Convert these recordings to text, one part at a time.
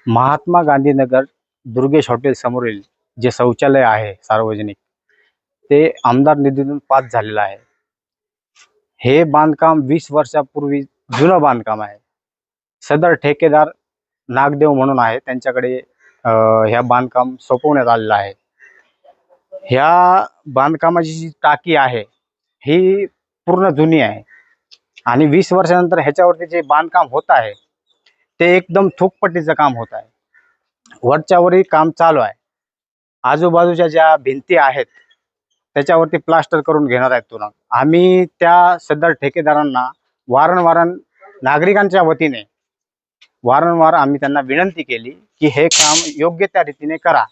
Mahatma Gandhi Nagar Durgesh hotel समोरील जे शौचालय आहे सार्वजनिक, ते आमदार निधीतून पास झालेलं आहे. हे बांधकाम 20 वर्षापूर्वी जुनं बांधकाम आहे. सदर ठेकेदार नागदेव म्हणून आहे, त्यांच्याकडे ह्या बांधकाम सोपवण्यात आलेलं आहे. ह्या बांधकामाची जी टाकी आहे ही पूर्ण जुनी आहे आणि 20 वर्षानंतर ह्याच्यावरती जे बांधकाम होत आहे ते एकदम ठोकपट्टीचं काम होत आहे. वरच्यावरही काम चालू आहे. आजूबाजूच्या ज्या भिंती आहेत त्याच्यावरती प्लास्टर करून घेणार आहेत तुरंत. आम्ही त्या सदर ठेकेदारांना वारंवार नागरिकांच्या वतीने वारंवार आम्ही त्यांना विनंती केली की हे काम योग्य त्या रीतीने करा,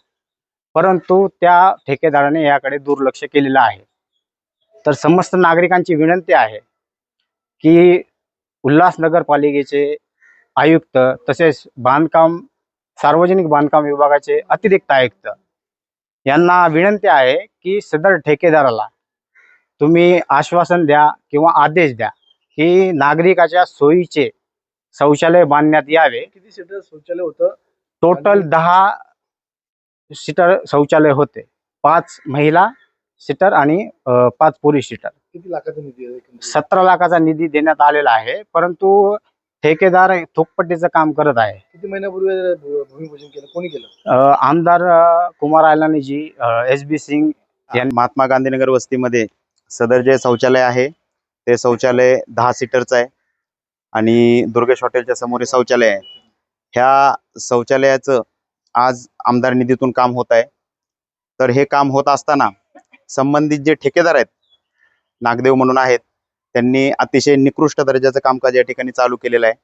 परंतु त्या ठेकेदाराने याकडे दुर्लक्ष केलेलं आहे. तर समस्त नागरिकांची विनंती आहे की उल्हास नगरपालिकेचे आयुक्त तसेच सार्वजनिक बांधकाम विभागाचे अतिरिक्त आयुक्त यांना विनंती आहे की सदर ठेकेदाराला तुम्ही आश्वासन द्या किंवा आदेश द्या की नागरिकाच्या सोयीचे शौचालय बांधण्यात यावे. किती सीटर शौचालय होतं? टोटल 10 सीटर शौचालय होते. 5 महिला सीटर आणि 5 पुरुष सीटर. किती लाखाचा निधी आहे? 17 लाखाचा निधी देण्यात आलेला आहे, परंतु ठेकेदार थोकपट्टीचं काम करत आहे. किती महिन्यापूर्वी भूमिपूजन केलं? कोणी केलं? आमदार कुमार आयलानी जी, SB सिंग यांनी. महात्मा गांधीनगर वस्तीमध्ये सदर जे शौचालय आहे ते शौचालय 10 सीटरचं आहे आणि दुर्गेश हॉटेलच्या समोर शौचालय आहे. ह्या शौचालयाचं आज आमदार निधीतून काम होत आहे. तर हे काम होत असताना संबंधित जे ठेकेदार आहेत, नागदेव म्हणून आहेत, त्यांनी अतिशय निकृष्ट दर्जाचं कामकाज या ठिकाणी चालू केलेलं आहे.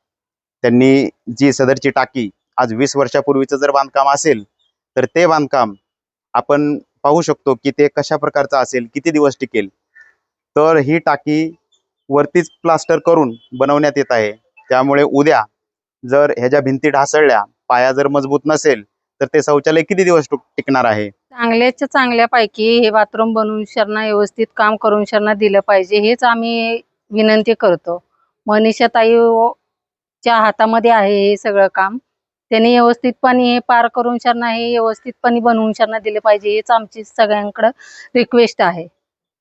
त्यांनी जी सदरची टाकी आज 20 वर्षापूर्वीचं जर बांधकाम असेल तर ते बांधकाम आपण पाहू शकतो की ते कशा प्रकारचं असेल, किती दिवस टिकेल. तर ही टाकी वरतीच प्लास्टर करून बनवण्यात येत आहे. त्यामुळे उद्या जर ह्याच्या भिंती ढासळल्या, पाया जर मजबूत नसेल तर ते शौचालय किती दिवस टिकणार आहे. चांगल्याच्या चांगल्यापैकी हे बाथरूम बनवून शरणा व्यवस्थित काम करून शरणा दिलं पाहिजे, हेच आम्ही विनंती करतो. मनीषाताईच्या हातामध्ये आहे हे सगळं काम. त्यांनी व्यवस्थितपणे हे पार करून शरणा हे व्यवस्थितपणे बनवून शरणा दिले पाहिजे, हेच आमची सगळ्यांकडे रिक्वेस्ट आहे.